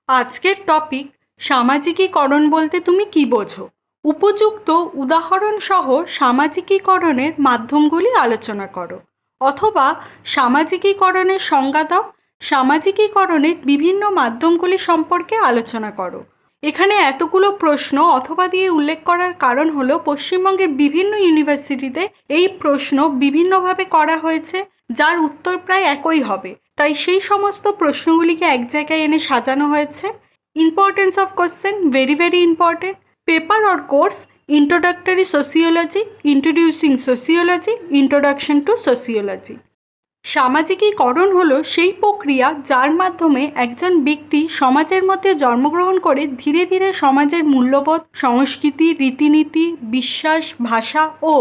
আজকের টপিক সামাজিকীকরণ বলতে তুমি কি বোঝো। উপযুক্ত উদাহরণ সহ সামাজিকীকরণের মাধ্যমগুলি আলোচনা করো, অথবা সামাজিকীকরণের সংজ্ঞা দাও। সামাজিকীকরণের বিভিন্ন মাধ্যমগুলি সম্পর্কে আলোচনা করো। এখানে এতগুলো প্রশ্ন অথবা দিয়ে উল্লেখ করার কারণ হলো পশ্চিমবঙ্গের বিভিন্ন ইউনিভার্সিটিতে এই প্রশ্ন বিভিন্নভাবে করা হয়েছে, যার উত্তর প্রায় একই হবে। তাই সেই সমস্ত প্রশ্নগুলিকে এক জায়গায় এনে সাজানো হয়েছে। Importance of question, very very important. Paper or course, introductory sociology, introducing sociology, introduction to sociology. সামাজিকীকরণ হলো সেই প্রক্রিয়া যার মাধ্যমে একজন ব্যক্তি সমাজের মধ্যে জন্মগ্রহণ করে ধীরে ধীরে সমাজের মূল্যবোধ, সংস্কৃতি, রীতিনীতি, বিশ্বাস, ভাষা ও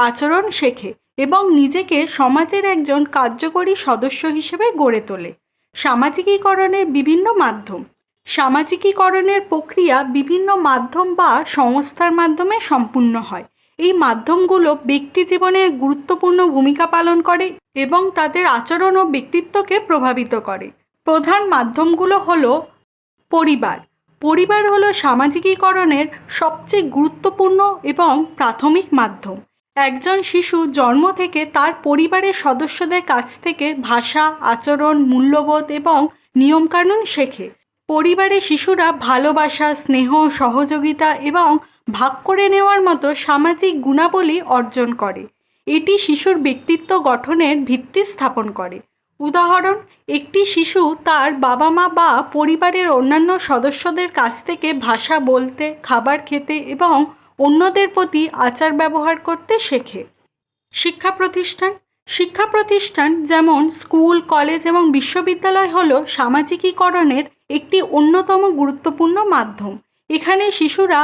আচরণ শেখে এবং নিজেকে সমাজের একজন কার্যকরী সদস্য হিসেবে গড়ে তোলে। সামাজিকীকরণের বিভিন্ন মাধ্যম। সামাজিকীকরণের প্রক্রিয়া বিভিন্ন মাধ্যম বা সংস্থার মাধ্যমে সম্পূর্ণ হয়। এই মাধ্যমগুলো ব্যক্তি জীবনে গুরুত্বপূর্ণ ভূমিকা পালন করে এবং তাদের আচরণ ও ব্যক্তিত্বকে প্রভাবিত করে। প্রধান মাধ্যমগুলো হলো পরিবার। পরিবার হলো সামাজিকীকরণের সবচেয়ে গুরুত্বপূর্ণ এবং প্রাথমিক মাধ্যম। একজন শিশু জন্ম থেকে তার পরিবারের সদস্যদের কাছ থেকে ভাষা, আচরণ, মূল্যবোধ এবং নিয়মকানুন শেখে। পরিবারে শিশুরা ভালোবাসা, স্নেহ, সহযোগিতা এবং ভাগ করে নেওয়ার মতো সামাজিক গুণাবলী অর্জন করে। এটি শিশুর ব্যক্তিত্ব গঠনের ভিত্তি স্থাপন করে। উদাহরণ: একটি শিশু তার বাবা মা বা পরিবারের অন্যান্য সদস্যদের কাছ থেকে ভাষা বলতে, খাবার খেতে এবং অন্যদের প্রতি আচার ব্যবহার করতে শেখে। শিক্ষা প্রতিষ্ঠান। শিক্ষা প্রতিষ্ঠান যেমন স্কুল, কলেজ এবং বিশ্ববিদ্যালয় হলো সামাজিকীকরণের একটি অন্যতম গুরুত্বপূর্ণ মাধ্যম। এখানে শিশুরা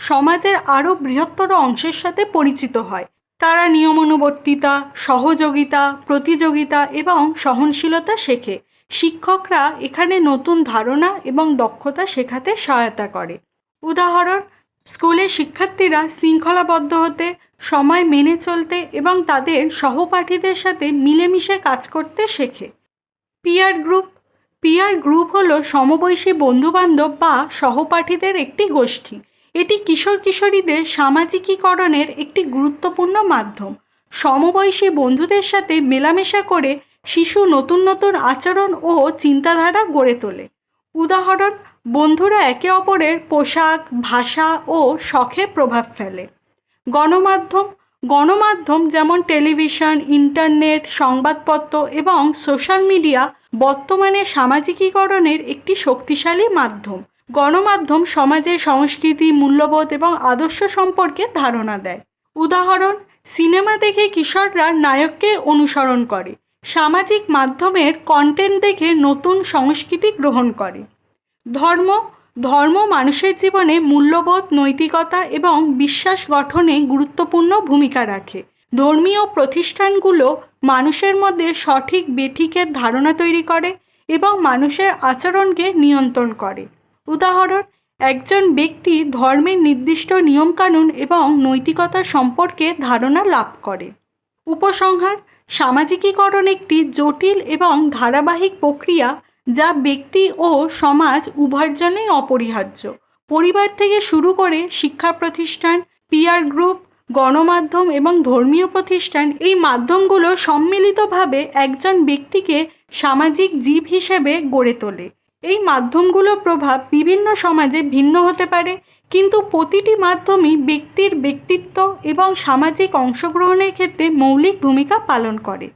সমাজের আরও বৃহত্তর অংশের সাথে পরিচিত হয়। তারা নিয়মানুবর্তিতা, সহযোগিতা, প্রতিযোগিতা এবং সহনশীলতা শেখে। শিক্ষকরা এখানে নতুন ধারণা এবং দক্ষতা শেখাতে সহায়তা করে। উদাহরণ: স্কুলের শিক্ষার্থীরা শৃঙ্খলাবদ্ধ হতে, সময় মেনে চলতে এবং তাদের সহপাঠীদের সাথে মিলেমিশে কাজ করতে শেখে। Peer group. পিয়ার গ্রুপ হলো সমবয়সী বন্ধুবান্ধব বা সহপাঠীদের একটি গোষ্ঠী। এটি কিশোর কিশোরীদের সামাজিকীকরণের একটি গুরুত্বপূর্ণ মাধ্যম। সমবয়সী বন্ধুদের সাথে মেলামেশা করে শিশু নতুন নতুন আচরণ ও চিন্তাধারা গড়ে তোলে। উদাহরণ: বন্ধুরা একে অপরের পোশাক, ভাষা ও শখে প্রভাব ফেলে। গণমাধ্যম। গণমাধ্যম যেমন টেলিভিশন, ইন্টারনেট, সংবাদপত্র এবং সোশ্যাল মিডিয়া বর্তমানে সামাজিকীকরণের একটি শক্তিশালী মাধ্যম। গণমাধ্যম সমাজের সংস্কৃতি, মূল্যবোধ এবং আদর্শ সম্পর্কে ধারণা দেয়। উদাহরণ: সিনেমা দেখে কিশোররা নায়ককে অনুসরণ করে। সামাজিক মাধ্যমের কন্টেন্ট দেখে নতুন সংস্কৃতি গ্রহণ করে। ধর্ম। ধর্ম মানুষের জীবনে মূল্যবোধ, নৈতিকতা এবং বিশ্বাস গঠনে গুরুত্বপূর্ণ ভূমিকা রাখে। ধর্মীয় প্রতিষ্ঠানগুলো মানুষের মধ্যে সঠিক বেঠিকের ধারণা তৈরি করে এবং মানুষের আচরণকে নিয়ন্ত্রণ করে। উদাহরণ: একজন ব্যক্তি ধর্মের নির্দিষ্ট নিয়মকানুন এবং নৈতিকতা সম্পর্কে ধারণা লাভ করে। উপসংহার: সামাজিকীকরণ একটি জটিল এবং ধারাবাহিক প্রক্রিয়া যা ব্যক্তি ও সমাজ উভয়ের জন্যই অপরিহার্য। পরিবার থেকে শুরু করে শিক্ষা প্রতিষ্ঠান, পিয়ার গ্রুপ, গণমাধ্যম এবং ধর্মীয় প্রতিষ্ঠান, এই মাধ্যমগুলো সম্মিলিতভাবে একজন ব্যক্তিকে সামাজিক জীব হিসেবে গড়ে তোলে। এই মাধ্যমগুলোর প্রভাব বিভিন্ন সমাজে ভিন্ন হতে পারে, কিন্তু প্রতিটি মাধ্যমই ব্যক্তির ব্যক্তিত্ব এবং সামাজিক অংশগ্রহণের ক্ষেত্রে মৌলিক ভূমিকা পালন করে।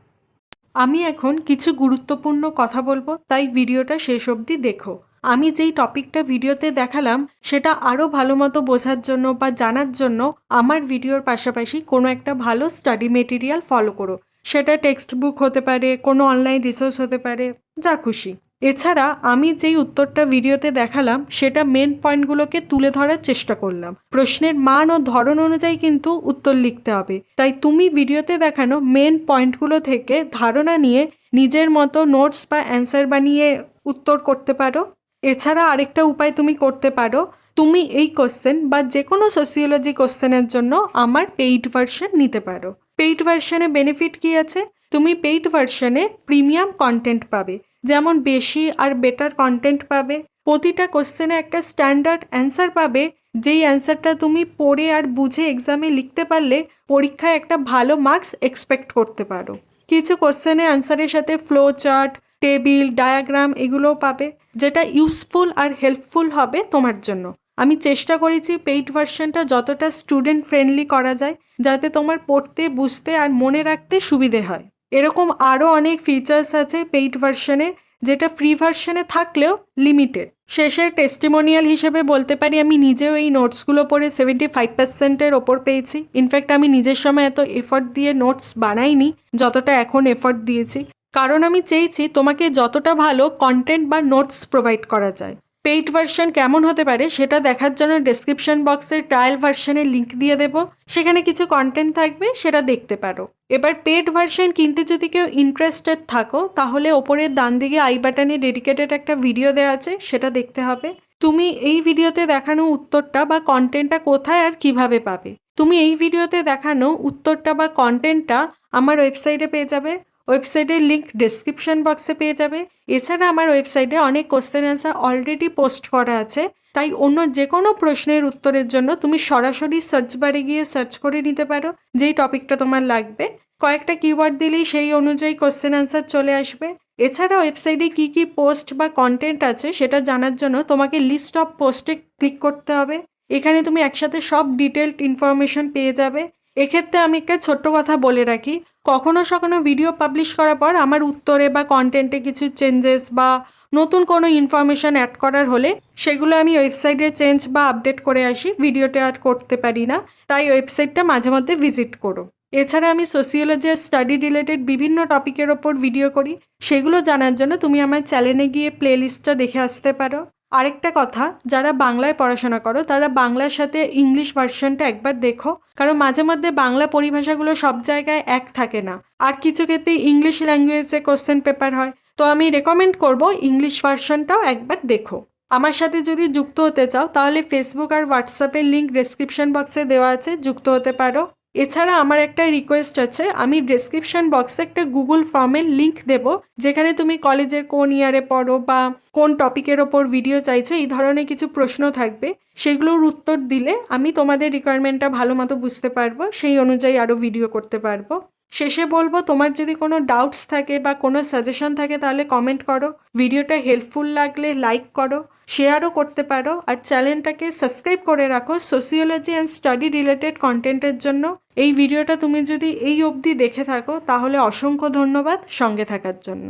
আমি এখন কিছু গুরুত্বপূর্ণ কথা বলবো, তাই ভিডিওটা শেষ অবধি দেখো। আমি যেই টপিকটা ভিডিওতে দেখালাম সেটা আরও ভালো মতো বোঝার জন্য বা জানার জন্য আমার ভিডিওর পাশাপাশি কোনো একটা ভালো স্টাডি মেটেরিয়াল ফলো করো। সেটা টেক্সট বুক হতে পারে, কোনো অনলাইন রিসোর্স হতে পারে, যা খুশি। এছাড়া আমি যেই উত্তরটা ভিডিওতে দেখালাম সেটা মেন পয়েন্টগুলোকে তুলে ধরার চেষ্টা করলাম। প্রশ্নের মান ও ধরন অনুযায়ী কিন্তু উত্তর লিখতে হবে, তাই তুমি ভিডিওতে দেখানো মেন পয়েন্টগুলো থেকে ধারণা নিয়ে নিজের মতো নোটস বা অ্যান্সার বানিয়ে উত্তর করতে পারো। এছাড়া আরেকটা উপায় তুমি করতে পারো, তুমি এই কোশ্চেন বা যে কোনো সোসিওলজি কোশ্চেনের জন্য আমার পেইড ভার্সন নিতে পারো। পেইড ভার্সনে বেনিফিট কী আছে? তুমি পেইড ভার্সনে প্রিমিয়াম কন্টেন্ট পাবে, যেমন বেশি আর বেটার কন্টেন্ট পাবে, প্রতিটা কোশ্চেনে একটা স্ট্যান্ডার্ড অ্যান্সার পাবে, যেই অ্যান্সারটা তুমি পড়ে আর বুঝে এক্সামে লিখতে পারলে পরীক্ষায় একটা ভালো মার্কস এক্সপেক্ট করতে পারো। কিছু কোশ্চেনে অ্যান্সারের সাথে ফ্লো চার্ট, টেবিল, ডায়াগ্রাম এগুলোও পাবে, যেটা ইউজফুল আর হেল্পফুল হবে তোমার জন্য। আমি চেষ্টা করেছি পেইড ভার্সনটা যতটা স্টুডেন্ট ফ্রেন্ডলি করা যায়, যাতে তোমার পড়তে, বুঝতে আর মনে রাখতে সুবিধে হয়। এরকম আরও অনেক ফিচার্স আছে পেইড ভার্সনে, যেটা ফ্রি ভার্সনে থাকলেও লিমিটেড। শেষে টেস্টিমোনিয়াল হিসেবে বলতে পারি আমি নিজেও এই নোটসগুলো পড়ে 75%-এর ওপর পেয়েছি। ইনফ্যাক্ট আমি নিজের সময় এত এফর্ট দিয়ে নোটস বানাইনি যতটা এখন এফর্ট দিয়েছি, কারণ আমি চেয়েছি তোমাকে যতটা ভালো কন্টেন্ট বা নোটস প্রোভাইড করা যায়। পেইড ভার্সন কেমন হতে পারে সেটা দেখার জন্য ডেসক্রিপশন বক্সে ট্রায়াল ভার্সনের লিঙ্ক দিয়ে দেবো, সেখানে কিছু কন্টেন্ট থাকবে, সেটা দেখতে পারো। এবার পেইড ভার্সন কিনতে যদি কেউ ইন্টারেস্টেড থাকো, তাহলে ওপরের ডান দিকে আই বাটনে ডেডিকেটেড একটা ভিডিও দেওয়া আছে, সেটা দেখতে হবে। তুমি এই ভিডিওতে দেখানো উত্তরটা বা কন্টেন্টটা কোথায় আর কিভাবে পাবে? তুমি এই ভিডিওতে দেখানো উত্তরটা বা কন্টেন্টটা আমার ওয়েবসাইটে পেয়ে যাবে। ওয়েবসাইটের লিঙ্ক ডেসক্রিপশন বক্সে পেয়ে যাবে। এছাড়া আমার ওয়েবসাইটে অনেক কোশ্চেন অ্যান্সার অলরেডি পোস্ট করা আছে, তাই অন্য যে কোনো প্রশ্নের উত্তরের জন্য তুমি সরাসরি সার্চ বারে গিয়ে সার্চ করে নিতে পারো যেই টপিকটা তোমার লাগবে। কয়েকটা কিওয়ার্ড দিলেই সেই অনুযায়ী কোশ্চেন অ্যান্সার চলে আসবে। এছাড়া ওয়েবসাইটে কী কী পোস্ট বা কন্টেন্ট আছে সেটা জানার জন্য তোমাকে লিস্ট অফ পোস্টে ক্লিক করতে হবে। এখানে তুমি একসাথে সব ডিটেলড ইনফরমেশন পেয়ে যাবে। এক্ষেত্রে আমি একটা ছোট্ট কথা বলে রাখি, কখনো ভিডিও পাবলিশ করার পর আমার উত্তরে বা কন্টেন্টে কিছু চেঞ্জেস বা নতুন কোনো ইনফরমেশান অ্যাড করার হলে সেগুলো আমি ওয়েবসাইটে চেঞ্জ বা আপডেট করে আসি, ভিডিওতে আর করতে পারি না, তাই ওয়েবসাইটটা মাঝে মধ্যে ভিজিট করো। এছাড়া আমি সোসিওলজি আর স্টাডি রিলেটেড বিভিন্ন টপিকের ওপর ভিডিও করি, সেগুলো জানার জন্য তুমি আমার চ্যানেলে গিয়ে প্লেলিস্টটা দেখে আসতে পারো। আরেকটা কথা, যারা বাংলায় পড়াশোনা করো তারা বাংলার সাথে ইংলিশ ভার্সনটা একবার দেখো, কারণ মাঝে মধ্যে বাংলা পরিভাষাগুলো সব জায়গায় এক থাকে না, আর কিছু ক্ষেত্রে ইংলিশ ল্যাঙ্গুয়েজে কোশ্চেন পেপার হয়। তো আমি রেকমেন্ড করব ইংলিশ ভার্সনটাও একবার দেখো। আমার সাথে যদি যুক্ত হতে চাও তাহলে ফেসবুক আর হোয়াটসঅ্যাপের লিঙ্ক ডেসক্রিপশন বক্সে দেওয়া আছে, যুক্ত হতে পারো। এছাড়া আমার একটা রিকোয়েস্ট আছে, আমি ডেসক্রিপশন বক্সে একটা গুগল ফর্মের লিঙ্ক দেব, যেখানে তুমি কলেজের কোন ইয়ারে পড়ো বা কোন টপিকের ওপর ভিডিও চাইছো এই ধরনের কিছু প্রশ্ন থাকবে, সেগুলোর উত্তর দিলে আমি তোমাদের রিকোয়ারমেন্টটা ভালো মতো বুঝতে পারবো, সেই অনুযায়ী আরও ভিডিও করতে পারবো। শেষে বলবো, তোমার যদি কোনো ডাউটস থাকে বা কোনো সাজেশন থাকে তাহলে কমেন্ট করো। ভিডিওটা হেল্পফুল লাগলে লাইক করো, শেয়ারও করতে পারো, আর চ্যানেলটাকে সাবস্ক্রাইব করে রাখো সোসিওলজি অ্যান্ড স্টাডি রিলেটেড কন্টেন্টের জন্য। এই ভিডিওটা তুমি যদি এই অবধি দেখে থাকো তাহলে অসংখ্য ধন্যবাদ সঙ্গে থাকার জন্য।